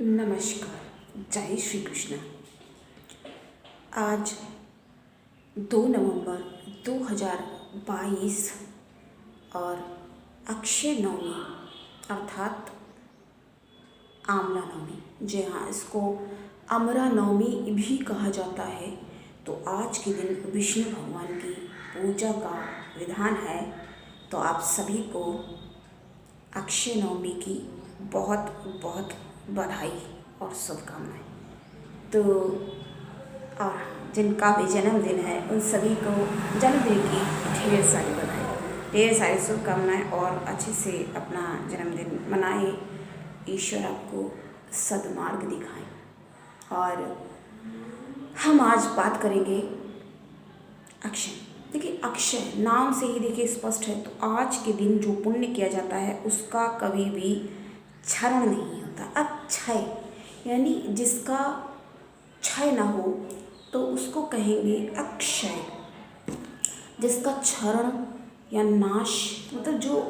नमस्कार। जय श्री कृष्ण। आज 2 नवंबर 2022 और अक्षय नवमी अर्थात आंवला नवमी, जी हाँ, इसको अमरा नवमी भी कहा जाता है। तो आज के दिन विष्णु भगवान की पूजा का विधान है। तो आप सभी को अक्षय नवमी की बहुत बहुत बधाई और शुभकामनाएं। तो और जिनका भी जन्मदिन है उन सभी को जन्मदिन की ढेर सारी बधाई, ढेर सारी शुभकामनाएं और अच्छे से अपना जन्मदिन मनाएं। ईश्वर आपको सद्मार्ग दिखाएं। और हम आज बात करेंगे अक्षय। देखिए, अक्षय नाम से ही देखिए स्पष्ट है। तो आज के दिन जो पुण्य किया जाता है उसका कभी भी क्षरण नहीं होता। अक्षय यानी जिसका क्षय ना हो तो उसको कहेंगे अक्षय। जिसका क्षरण या नाश मतलब जो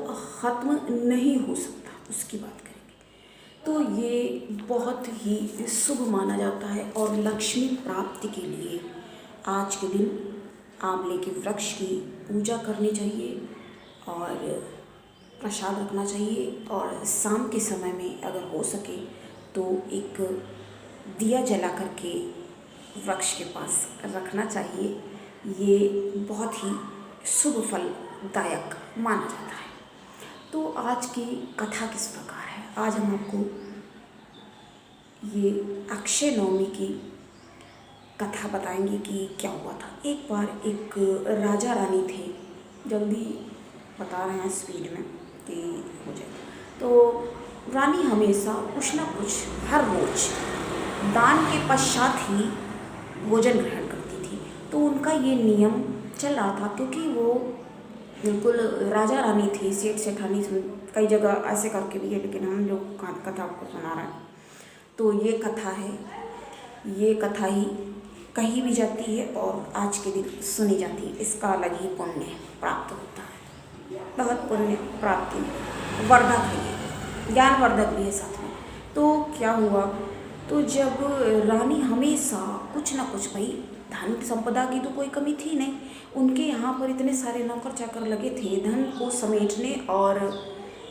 खत्म नहीं हो सकता उसकी बात करेंगे। तो ये बहुत ही शुभ माना जाता है और लक्ष्मी प्राप्ति के लिए आज के दिन आंवले के वृक्ष की पूजा करनी चाहिए और प्रसाद रखना चाहिए। और शाम के समय में अगर हो सके तो एक दिया जला करके वृक्ष के पास रखना चाहिए। ये बहुत ही शुभ फलदायक माना जाता है। तो आज की कथा किस प्रकार है, आज हम आपको ये अक्षय नवमी की कथा बताएंगे कि क्या हुआ था। एक बार एक राजा रानी थे, जल्दी बता रहे हैं स्पीड में कि हो जाए। तो रानी हमेशा कुछ ना कुछ हर रोज दान के पश्चात ही भोजन ग्रहण करती थी। तो उनका ये नियम चल रहा था क्योंकि वो बिल्कुल राजा रानी थी, सेठ सेठानी, कई जगह ऐसे करके भी है, लेकिन हम लोग कथा आपको सुना रहे हैं। तो ये कथा है, ये कथा ही कही भी जाती है और आज के दिन सुनी जाती है। इसका अलग ही पुण्य प्राप्त होता है, बहुत पुण्य प्राप्ति वर्धक है, ये ज्ञानवर्धक भी है साथ में। तो क्या हुआ, तो जब रानी हमेशा कुछ ना कुछ, भाई धन संपदा की तो कोई कमी थी नहीं, उनके यहाँ पर इतने सारे नौकर चाकर लगे थे धन को समेटने और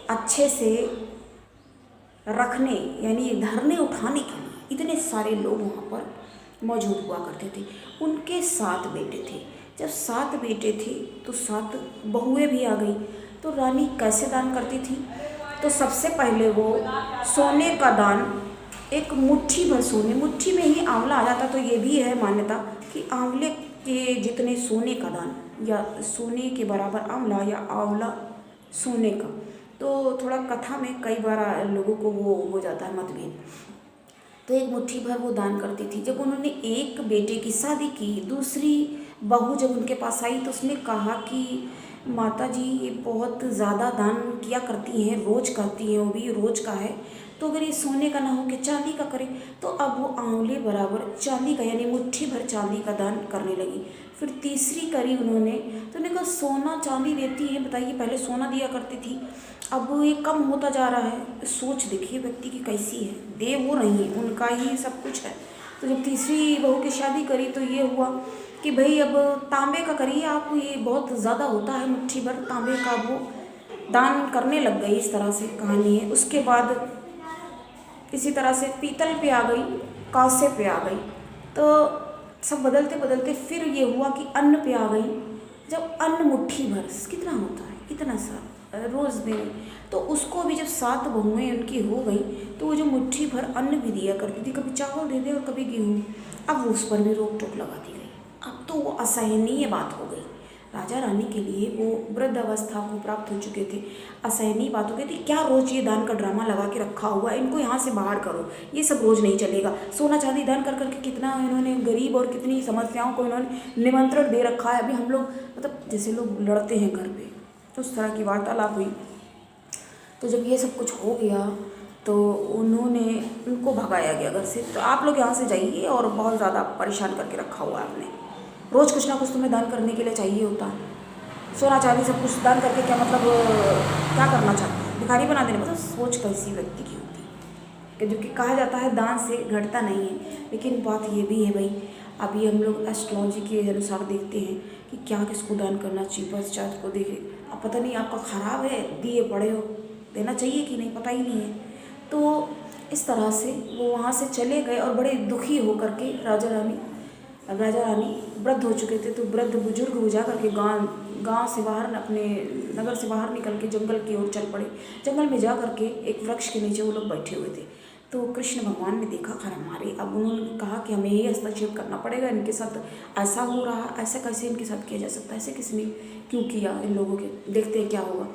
अच्छे से रखने यानी धरने उठाने के लिए। इतने सारे लोग वहाँ पर मौजूद हुआ करते थे। उनके 7 बेटे थे। जब 7 बेटे थे तो 7 बहुएं भी आ गई। तो रानी कैसे दान करती थी, तो सबसे पहले वो सोने का दान, एक मुट्ठी भर सोने, मुट्ठी में ही आंवला आ जाता। तो ये भी है मान्यता कि आंवले के जितने सोने का दान या सोने के बराबर आंवला या आंवला सोने का। तो थोड़ा कथा में कई बार लोगों को वो हो जाता है मतभेद। तो एक मुट्ठी भर वो दान करती थी। जब उन्होंने एक बेटे की शादी की, दूसरी बहू जब उनके पास आई तो उसने कहा कि माता जी ये बहुत ज़्यादा दान किया करती हैं, रोज़ करती हैं, वो भी रोज़ का है, तो अगर ये सोने का ना हो के चांदी का करें। तो अब वो आंवले बराबर चांदी का यानी मुट्ठी भर चांदी का दान करने लगी। फिर तीसरी करी उन्होंने, तो उन्होंने कहा सोना चांदी देती है, बताइए पहले सोना दिया करती थी, अब ये कम होता जा रहा है। सोच देखिए व्यक्ति की कैसी है, दे वो नहीं, उनका ही सब कुछ है। तो जब तीसरी बहू की शादी करी तो ये हुआ कि भाई अब तांबे का करिए आप, ये बहुत ज़्यादा होता है, मुट्ठी भर तांबे का वो दान करने लग गई। इस तरह से कहानी है। उसके बाद इसी तरह से पीतल पे आ गई, कांसे पे आ गई। तो सब बदलते बदलते फिर ये हुआ कि अन्न पे आ गई। जब अन्न मुट्ठी भर कितना होता है, इतना सा रोज़ दें, तो उसको भी जब 7 बहुएं उनकी हो गई तो वो जो मुट्ठी भर अन्न भी दिया करती थी, कभी चावल दे दे और कभी गेहूँ, अब वो उस पर भी रोक टोक लगा दी गई। अब तो वो असहनीय बात हो गई। राजा रानी के लिए, वो वृद्ध अवस्था को प्राप्त हो चुके थे, असहनीय बात हो गई थी। क्या रोज़ ये दान का ड्रामा लगा के रखा हुआ है, इनको यहाँ से बाहर करो, ये सब रोज़ नहीं चलेगा। सोना चांदी दान कर करके कितना इन्होंने गरीब और कितनी समस्याओं को इन्होंने निमंत्रण दे रखा है। अभी हम लोग मतलब जैसे लोग लड़ते हैं घर पे, तो उस तरह की वार्तालाप हुई। तो जब ये सब कुछ हो गया तो उनको भगाया गया घर से। तो आप लोग यहाँ से जाइए, और बहुत ज़्यादा परेशान करके रखा हुआ है आपने, रोज़ कुछ ना कुछ तुम्हें दान करने के लिए चाहिए होता है। सोना चांदी सब कुछ दान करके क्या मतलब क्या करना चाहते हैं, भिखारी बना देने, मतलब सोच कैसी व्यक्ति की होती है। कि जो कि कहा जाता है दान से घटता नहीं है। लेकिन बात ये भी है भाई, अभी हम लोग एस्ट्रोलॉजी के अनुसार देखते हैं कि क्या किसको दान करना चाहिए। पश्चात को देखे, अब पता नहीं आपका ख़राब है, दिए पड़े हो, देना चाहिए कि नहीं पता ही नहीं है। तो इस तरह से वो वहाँ से चले गए और बड़े दुखी होकर के राजा रानी वृद्ध हो चुके थे। तो वृद्ध बुजुर्ग हो जा करके गांव से बाहर, अपने नगर से बाहर निकल के जंगल की ओर चल पड़े। जंगल में जा करके एक वृक्ष के नीचे वो लोग बैठे हुए थे। तो कृष्ण भगवान ने देखा खैर हमारे, अब उन्होंने कहा कि हमें ही हस्तक्षेप करना पड़ेगा, इनके साथ ऐसा हो रहा, ऐसा कैसे इनके साथ किया जा सकता है, ऐसे किसने क्यों किया इन लोगों के, देखते हैं क्या होगा।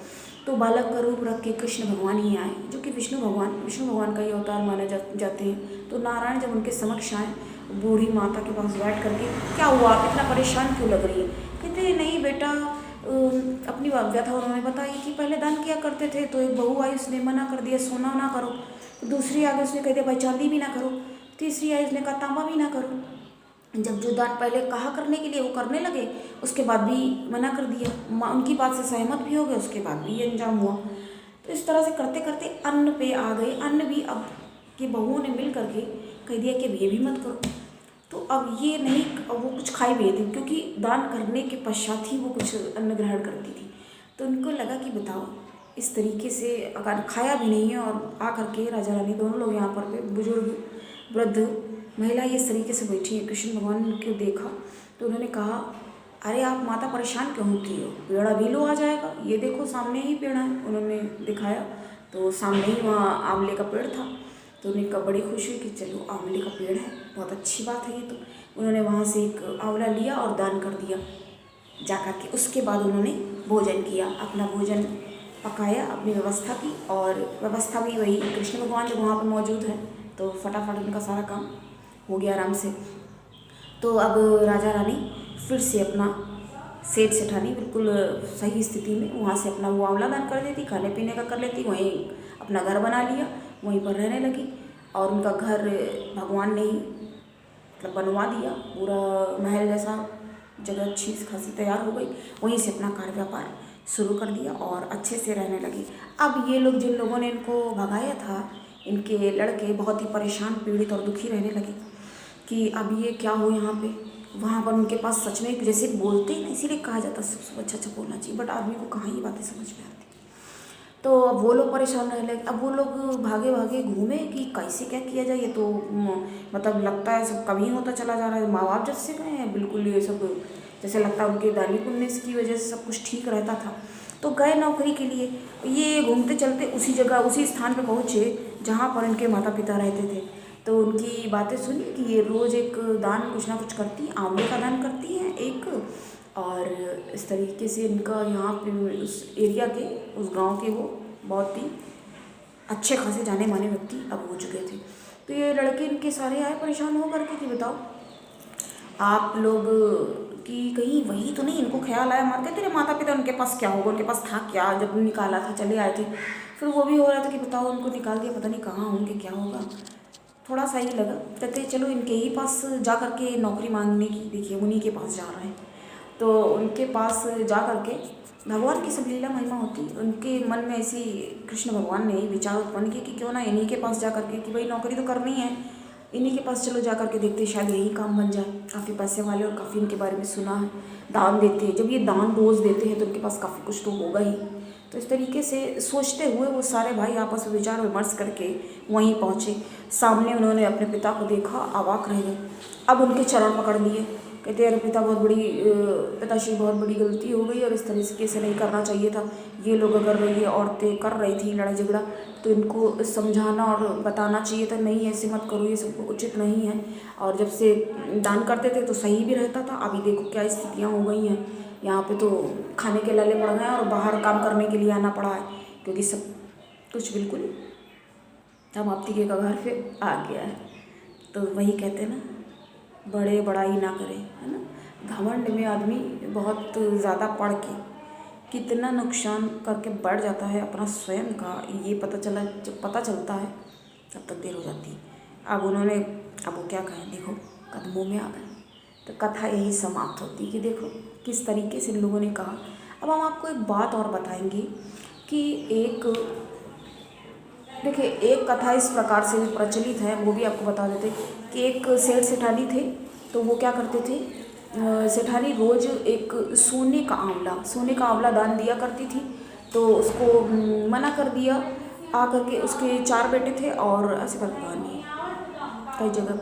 तो बालक का रूप रख के कृष्ण भगवान ही आए, जो कि विष्णु भगवान का ही अवतार माने जाते हैं। तो नारायण जब उनके समक्ष आए, बूढ़ी माता के पास बैठ करके, क्या हुआ, आप इतना परेशान क्यों लग रही है? कहते नहीं बेटा, अपनी व्यथा उन्होंने बताई कि पहले दान किया करते थे, तो एक बहू आई, उसने मना कर दिया सोना ना करो। तो दूसरी आगे उसने कह दिया भाई चांदी भी ना करो। तीसरी आई, उसने कहा तांबा भी ना करो। जब जो दान पहले कहा करने के लिए वो करने लगे, उसके बाद भी मना कर दिया, उनकी बात से सहमत भी हो गए, उसके बाद भी ये अंजाम हुआ। तो इस तरह से करते करते अन्न पे आ गए। अन्न भी अब की बहुओं ने मिल करके कह दिया कि अब ये भी मत करो। तो अब ये नहीं, अब वो कुछ खाए हुए थे, क्योंकि दान करने के पश्चात ही वो कुछ अन्न ग्रहण करती थी। तो उनको लगा कि बताओ, इस तरीके से अगर खाया भी नहीं है और आ करके राजा रानी दोनों लोग यहाँ पर बुजुर्ग वृद्ध महिला ये इस तरीके से बैठी है। कृष्ण भगवान ने उनको देखा तो उन्होंने कहा, अरे आप माता परेशान क्यों होती हो, पेड़ अभी लो आ जाएगा, ये देखो सामने ही पेड़ है। उन्होंने दिखाया तो सामने ही वहाँ आंवले का पेड़ था। तो उन्हें कब बड़ी खुशी हुई कि चलो आंवले का पेड़ है, बहुत अच्छी बात है ये। तो उन्होंने वहाँ से एक आंवला लिया और दान कर दिया जा कर के। उसके बाद उन्होंने भोजन किया, अपना भोजन पकाया, अपनी व्यवस्था की, और व्यवस्था भी वही कृष्ण भगवान जब वहाँ पर मौजूद है, तो फटाफट उनका सारा काम हो गया आराम से। तो अब राजा रानी फिर से अपना सेठ सेठानी बिल्कुल सही स्थिति में वहाँ से अपना वो आंवला दान कर देती, खाने पीने का कर लेती, वहीं अपना घर बना लिया, वहीं पर रहने लगी। और उनका घर भगवान ने ही मतलब बनवा दिया, पूरा महल जैसा जगह अच्छी खासी तैयार हो गई। वहीं से अपना कार्य व्यापार शुरू कर दिया और अच्छे से रहने लगी। अब ये लोग, जिन लोगों ने इनको भगाया था, इनके लड़के बहुत ही परेशान, पीड़ित और दुखी रहने लगे कि अब ये क्या हो यहाँ पे। वहाँ पर उनके पास सच में जैसे बोलते हैं ना, इसीलिए कहा जाता है सबसे अच्छा बोलना चाहिए, बट आदमी को कहाँ ये बातें समझ में आती। तो अब वो लोग परेशान रहने लगे। अब वो लोग भागे भागे घूमे कि कैसे क्या किया जाए। ये तो मतलब लगता है सब कमी होता चला जा रहा है। माँ बाप जब से गए हैं बिल्कुल ये सब, जैसे लगता है उनके दानी पुण्य की वजह से सब कुछ ठीक रहता था। तो गए नौकरी के लिए, ये घूमते चलते उसी जगह उसी स्थान पर पहुँचे जहाँ पर इनके माता पिता रहते थे। तो उनकी बातें सुनी कि ये रोज़ एक दान कुछ ना कुछ करती, आंवले का दान करती हैं एक, और इस तरीके से इनका यहाँ पे उस एरिया के, उस गांव के वो बहुत ही अच्छे खासे जाने माने व्यक्ति अब हो चुके थे। तो ये लड़के इनके सारे आए परेशान हो करके कि बताओ आप लोग कि कहीं वही तो नहीं। इनको ख्याल आया, मार के तेरे माता पिता उनके पास क्या होगा, उनके पास था क्या जब निकाला था, चले आए थे। फिर वो भी हो रहा था कि बताओ उनको निकाल दिया, पता नहीं कहाँ होंगे, क्या होगा। थोड़ा सा ही लगा, कहते चलो इनके ही पास जा करके नौकरी मांगने की, देखिए उन्हीं के पास जा रहे हैं। तो उनके पास जा करके, भगवान की सब लीला महिमा होती, उनके मन में ऐसी कृष्ण भगवान ने विचार उत्पन्न किए कि क्यों ना इन्हीं के पास जा करके, कि भाई नौकरी तो करनी है, इन्हीं के पास चलो जा करके देखते, शायद यही काम बन जाए। काफ़ी पैसे वाले और काफ़ी इनके बारे में सुना है, दान देते हैं। जब ये दान रोज़ देते हैं तो उनके पास काफ़ी कुछ तो होगा ही। तो इस तरीके से सोचते हुए वो सारे भाई आपस में विचार विमर्श करके वहीं पहुँचे। सामने उन्होंने अपने पिता को देखा, अवाक रह गए। अब उनके चरण पकड़ लिए, कहते अरे पिताश्री बहुत बड़ी गलती हो गई और इस तरीके से नहीं करना चाहिए था। ये लोग अगर ये औरतें कर रही थी लड़ाई झगड़ा, तो इनको समझाना और बताना चाहिए था, नहीं ऐसे मत करो, ये सब उचित नहीं है। और जब से दान करते थे तो सही भी रहता था। अभी देखो क्या स्थितियाँ हो गई हैं, यहाँ पे तो खाने के लाले पड़ गए हैं और बाहर काम करने के लिए आना पड़ा है, क्योंकि सब कुछ बिल्कुल समाप्ति के कगार पे आ गया है। तो वही कहते हैं ना, बड़े बड़ाई ना करें, है ना। घमंड में आदमी बहुत ज़्यादा पढ़ के कितना नुकसान करके बढ़ जाता है अपना स्वयं का, ये जब पता चलता है तब तक देर हो जाती है। अब वो क्या कहें, देखो कदमों में आ गए। तो कथा यही समाप्त होती कि देखो किस तरीके से इन लोगों ने कहा। अब हम आपको एक बात और बताएंगे कि एक देखिए, एक कथा इस प्रकार से भी प्रचलित है, वो भी आपको बता देते कि एक सेठ सेठानी थे। तो वो क्या करते थे, सेठानी रोज़ एक सोने का आंवला दान दिया करती थी। तो उसको मना कर दिया। आ करके उसके 4 बेटे थे और ऐसे करके कहानी है कई जगह।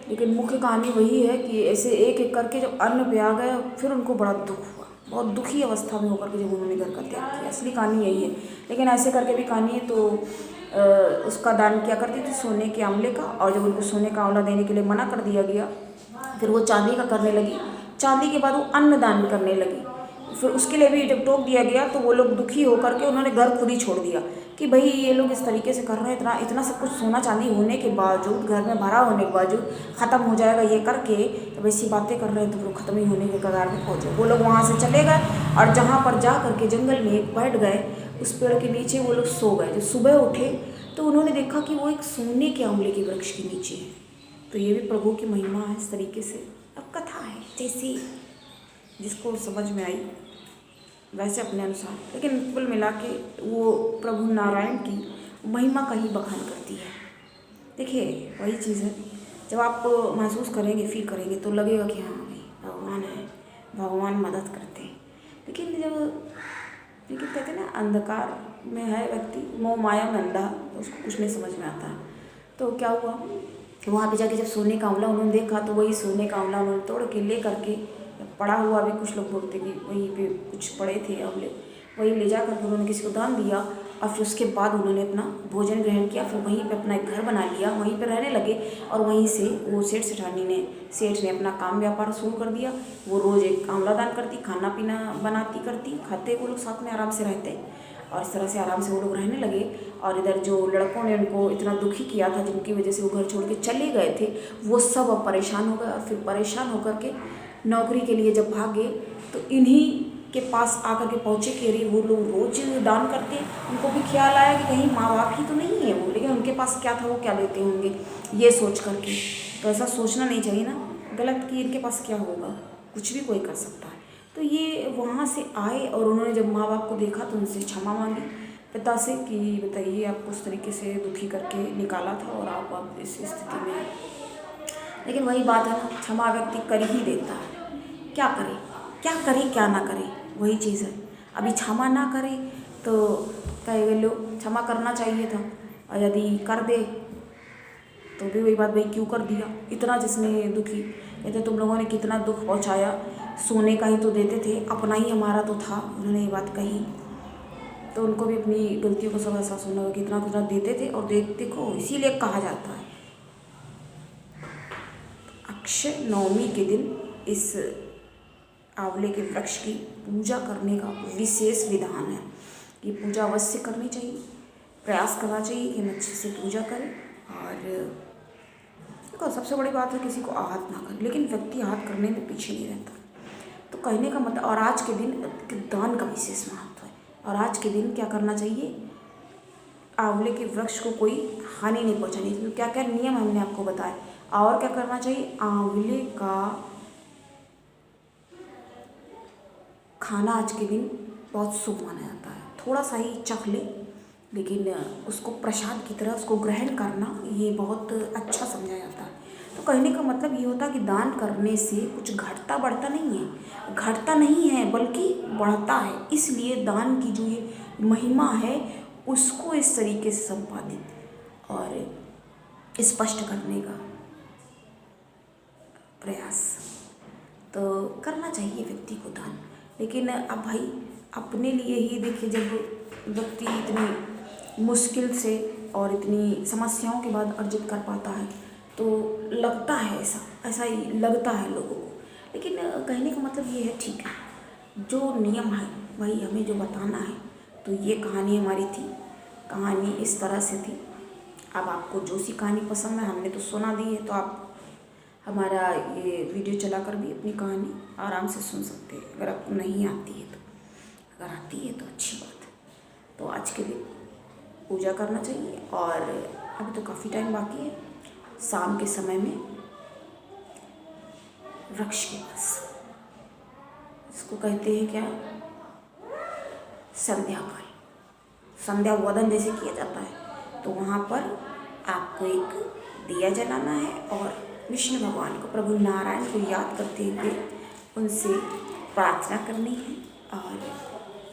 लेकिन मुख्य कहानी वही है कि ऐसे एक एक करके जब अन्न पे आ गया, फिर उनको बड़ा दुख हुआ, बहुत दुखी अवस्था में होकर के जब उन्होंने घर का त्याग किया। असली कहानी यही है। लेकिन ऐसे करके भी कहानी है। तो उसका दान किया करती थी सोने के आंवले का, और जब उनको सोने का आंवला देने के लिए मना कर दिया गया, फिर वो चांदी का करने लगी। चांदी के बाद वो अन्न दान करने लगी। फिर उसके लिए भी जब टोक दिया गया तो वो लोग दुखी होकर के उन्होंने घर खुद ही छोड़ दिया कि भाई ये लोग इस तरीके से कर रहे हैं, इतना इतना सब कुछ सोना चांदी होने के बावजूद, घर में भरा होने के बावजूद ख़त्म हो जाएगा ये करके, तो वैसी बातें कर रहे हैं तो फिर ख़त्म ही होने के कगार में पहुँचे। वो लोग वहाँ से चले गए और जहाँ पर जा करके जंगल में एक बैठ गए, उस पेड़ के नीचे वो लोग सो गए। जब सुबह उठे तो उन्होंने देखा कि वो एक सोने के आंवले के वृक्ष के नीचे है। तो ये भी प्रभु की महिमा है इस तरीके से। अब कथा है जैसी जिसको समझ में आई वैसे अपने अनुसार, लेकिन कुल मिला के वो प्रभु नारायण की महिमा का ही बखान करती है। देखिए, वही चीज़ है, जब आप महसूस करेंगे, फील करेंगे तो लगेगा कि हाँ भाई भगवान है, भगवान मदद करते हैं। लेकिन कहते हैं ना, अंधकार में है व्यक्ति, मोह माया में अंधा, तो उसको कुछ नहीं समझ में आता। तो क्या हुआ, वहाँ पे जाके जब सोने का आंवला उन्होंने देखा, तो वही सोने का आंवला उन्होंने तोड़ के ले करके पड़ा हुआ भी, कुछ लोग बोलते कि वहीं पे कुछ पड़े थे आंवले, वही ले जा करके उन्होंने किसी को दान दिया। और फिर उसके बाद उन्होंने अपना भोजन ग्रहण किया, फिर वहीं पे अपना एक घर बना लिया, वहीं पे रहने लगे। और वहीं से वो सेठ ने अपना काम व्यापार शुरू कर दिया। वो रोज़ एक आंवला दान करती, खाना पीना बनाती करती, खाते वो लोग साथ में आराम से रहते, और इस तरह से आराम से वो लोग रहने लगे। और इधर जो लड़कों ने उनको इतना दुखी किया था, जिनकी वजह से वो घर छोड़ के चले गए थे, वो सब अब परेशान हो गए। और फिर परेशान होकर के नौकरी के लिए जब भागे, तो इन्हीं के पास आकर के पहुँचे कि अरे वो लोग रोज़ दान करते हैं। उनको भी ख्याल आया कि कहीं माँ बाप ही तो नहीं है वो, लेकिन उनके पास क्या था, वो क्या देते होंगे, ये सोच करके। तो ऐसा सोचना नहीं चाहिए ना, गलत कि इनके पास क्या होगा, कुछ भी कोई कर सकता है। तो ये वहाँ से आए और उन्होंने जब माँ बाप को देखा तो उनसे क्षमा मांगी पिता से कि बताइए आपको उस तरीके से दुखी करके निकाला था और आप अब इस स्थिति में हैं। लेकिन वही बात है ना, क्षमा व्यक्ति कर ही देता है। क्या करे क्या ना करे, वही चीज़ है। अभी क्षमा ना करे तो कहेंगे लोग क्षमा करना चाहिए था, और यदि कर दे तो भी वही बात, भाई क्यों कर दिया, इतना जिसने दुखी। कहते तुम लोगों ने कितना दुख पहुंचाया, सोने का ही तो देते थे, अपना ही हमारा तो था। उन्होंने ये बात कही तो उनको भी अपनी गलतियों का सब एहसास होना, कितना कितना देते थे। और देखो, इसीलिए कहा जाता है अक्षय नवमी के दिन इस आंवले के वृक्ष की पूजा करने का विशेष विधान है। ये पूजा अवश्य करनी चाहिए, प्रयास करना चाहिए कि हम अच्छे से पूजा करें। और देखो, सबसे बड़ी बात है किसी को आहत ना करें, लेकिन व्यक्ति आहत करने में पीछे नहीं रहता। तो कहने का मतलब, और आज के दिन दान का विशेष महत्व है। और आज के दिन क्या करना चाहिए, आंवले के वृक्ष को कोई हानि नहीं पहुँचानी चाहिए। क्या क्या नियम हमने आपको बताया। और क्या करना चाहिए, आंवले का खाना आज के दिन बहुत शुभ माना जाता है। थोड़ा सा ही चख ले, लेकिन उसको प्रसाद की तरह उसको ग्रहण करना ये बहुत अच्छा समझा जाता है। तो कहने का मतलब ये होता है कि दान करने से कुछ घटता बढ़ता नहीं है, बल्कि बढ़ता है। इसलिए दान की जो ये महिमा है उसको इस तरीके से संपादित और स्पष्ट करने का प्रयास तो करना चाहिए व्यक्ति को दान। लेकिन अब भाई अपने लिए ही देखिए, जब व्यक्ति इतनी मुश्किल से और इतनी समस्याओं के बाद अर्जित कर पाता है तो लगता है ऐसा ही लगता है लोगों को। लेकिन कहने का मतलब ये है, ठीक है, जो नियम है वही हमें जो बताना है। तो ये कहानी हमारी थी, कहानी इस तरह से थी। अब आपको जो सी कहानी पसंद है, हमने तो सुना दी है, तो आप हमारा ये वीडियो चलाकर भी अपनी कहानी आराम से सुन सकते हैं। अगर आपको नहीं आती है तो, अगर आती है तो अच्छी बात है। तो आज के दिन पूजा करना चाहिए। और अभी तो काफ़ी टाइम बाकी है, शाम के समय में वृक्ष के पास, इसको कहते हैं क्या, संध्या काल, संध्या वदन जैसे किया जाता है, तो वहाँ पर आपको एक दिया जलाना है और विष्णु भगवान को, प्रभु नारायण को याद करते हुए उनसे प्रार्थना करनी है और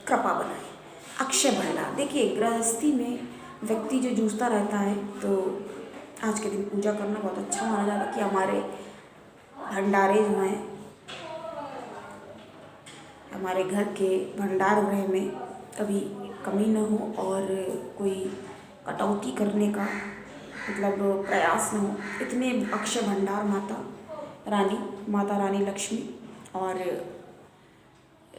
कृपा बनाए। अक्षय भंडार, देखिए गृहस्थी में व्यक्ति जो जूझता रहता है तो आज के दिन पूजा करना बहुत अच्छा माना जाता है कि हमारे भंडारे जो हैं, हमारे घर के भंडार गृह में कभी कमी न हो और कोई कटौती करने का मतलब प्रयास न हो। इतने अक्षय भंडार माता रानी लक्ष्मी और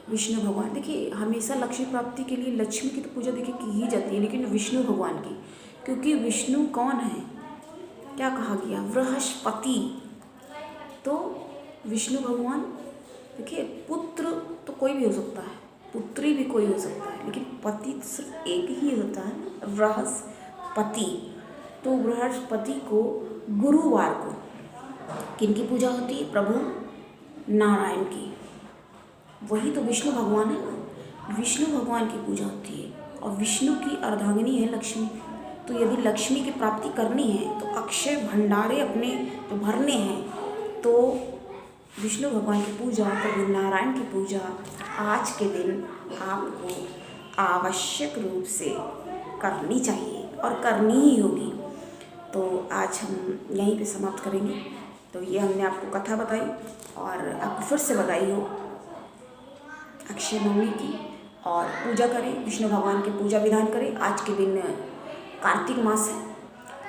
विष्णु भगवान, देखिए हमेशा लक्ष्मी प्राप्ति के लिए लक्ष्मी की तो पूजा देखिए की ही जाती है, लेकिन विष्णु भगवान की, क्योंकि विष्णु कौन है, क्या कहा गया, बृहस्पति। तो विष्णु भगवान देखिए, पुत्र तो कोई भी हो सकता है, पुत्री भी कोई हो सकता है, लेकिन पति सिर्फ एक ही होता है, बृहस्पति। तो बृहस्पति को गुरुवार को किनकी पूजा होती है, प्रभु नारायण की, वही तो विष्णु भगवान है ना, विष्णु भगवान की पूजा होती है और विष्णु की अर्धांगिनी है लक्ष्मी। तो यदि लक्ष्मी की प्राप्ति करनी है तो अक्षय भंडारे अपने जो भरने हैं, तो विष्णु भगवान की पूजा, प्रभु नारायण की पूजा आज के दिन आपको आवश्यक रूप से करनी चाहिए और करनी ही होगी। तो आज हम यहीं पे समाप्त करेंगे। तो ये हमने आपको कथा बताई और आपको फिर से बधाई हो अक्षय नवमी की, और पूजा करें, विष्णु भगवान की पूजा विधान करें। आज के दिन कार्तिक मास है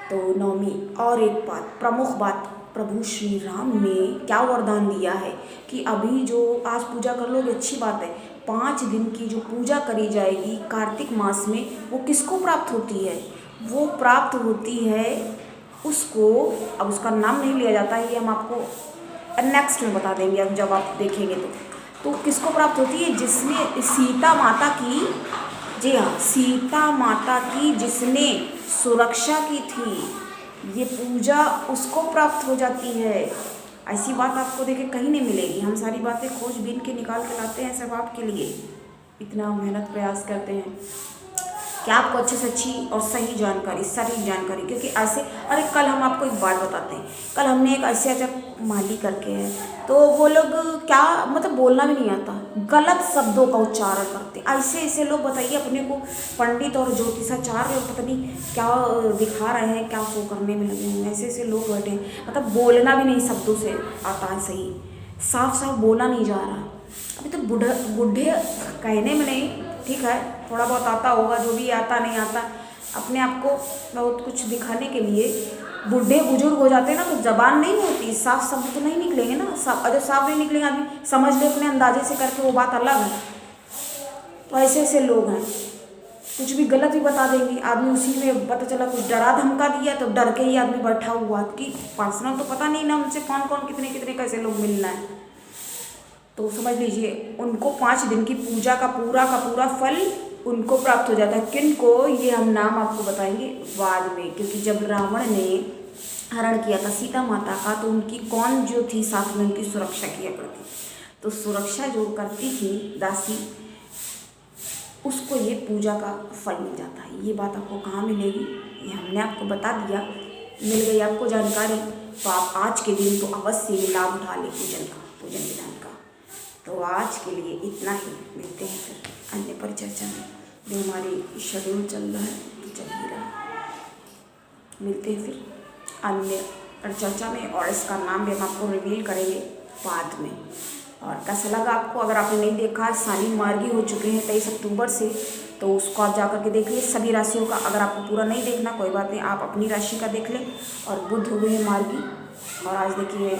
तो नवमी। और एक बात, प्रमुख बात, प्रभु श्री राम ने क्या वरदान दिया है कि अभी जो आज पूजा कर लोगे अच्छी बात है, 5 दिन की जो पूजा करी जाएगी कार्तिक मास में, वो किसको प्राप्त होती है, वो प्राप्त होती है उसको, अब उसका नाम नहीं लिया जाता है, ये हम आपको नेक्स्ट में बता देंगे अब जब आप देखेंगे तो किसको प्राप्त होती है, जिसने सीता माता की, जी हाँ, सीता माता की जिसने सुरक्षा की थी, ये पूजा उसको प्राप्त हो जाती है। ऐसी बात आपको देखे कहीं नहीं मिलेगी। हम सारी बातें खोजबीन के निकाल के लाते हैं सब आपके लिए, इतना मेहनत प्रयास करते हैं कि आपको अच्छे से अच्छी और सही जानकारी, सटीक जानकारी, क्योंकि ऐसे, अरे कल हम आपको एक बात बताते हैं, कल हमने एक ऐसे जब माली करके है, तो वो लोग क्या मतलब बोलना भी नहीं आता, गलत शब्दों का उच्चारण करते, ऐसे लोग बताइए अपने को पंडित और ज्योतिषाचार्य पता नहीं क्या दिखा रहे हैं, क्या शो करने में लगे हुए, ऐसे लोग बैठे हैं, मतलब बोलना भी नहीं शब्दों से आता है, सही साफ बोला नहीं जा रहा। अभी तो बूढ़े कहने में नहीं, ठीक है, थोड़ा बहुत आता होगा, जो भी आता नहीं आता, अपने आप को बहुत कुछ दिखाने के लिए बूढ़े बुजुर्ग हो जाते हैं ना, तो जबान नहीं होती, साफ शब्द तो नहीं निकलेंगे ना, अगर साफ नहीं निकलेंगे आदमी समझ ले अपने अंदाजे से करके, वो बात अलग है। तो ऐसे लोग हैं, कुछ भी गलत भी बता देंगे, आदमी उसी में पता चला कुछ डरा धमका दिया तो डर के ही आदमी बैठा हुआ कि पर्सनल तो पता नहीं ना उनसे कौन कितने कैसे लोग मिलना है। तो समझ लीजिए उनको 5 दिन की पूजा का पूरा फल उनको प्राप्त हो जाता है। किनको, ये हम नाम आपको बताएंगे बाद में, क्योंकि जब रावण ने हरण किया था सीता माता का, तो उनकी कौन जो थी साथ में उनकी सुरक्षा किया करती, तो सुरक्षा जो करती थी दासी, उसको ये पूजा का फल मिल जाता है। ये बात आपको कहाँ मिलेगी, ये हमने आपको बता दिया, मिल गई आपको जानकारी। तो आप आज के दिन तो अवश्य लाभ उठा लें पूजन विधान का। तो आज के लिए इतना ही, मिलते हैं फिर अन्य परिचर्चा में, जो हमारी शेड्यूल चल रहा है तो चल ही रहा है। मिलते हैं फिर अन्य परिचर्चा में, और इसका नाम भी हम आपको रिवील करेंगे बाद में। और कैसा लगा आपको, अगर आपने नहीं देखा, शालीन मार्गी हो चुके हैं 23 अक्टूबर से, तो उसको आप जाकर के देख लीजिए सभी राशियों का। अगर आपको पूरा नहीं देखना कोई बात नहीं, आप अपनी राशि का देख लें। और बुध हुए हैं मार्गी, और आज देखिए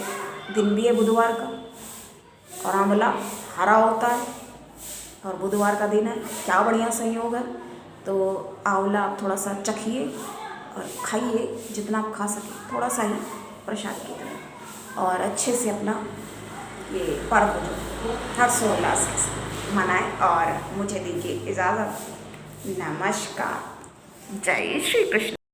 दिन भी है बुधवार का, और आंवला हरा होता है और बुधवार का दिन है, क्या बढ़िया संयोग है। तो आंवला आप थोड़ा सा चखिए और खाइए, जितना आप खा सकें, थोड़ा सा ही प्रसाद की तरह, और अच्छे से अपना ये पर्व जो हर्षोल्लास के साथ मनाएं। और मुझे दीजिए इजाज़त, नमस्कार, जय श्री कृष्ण।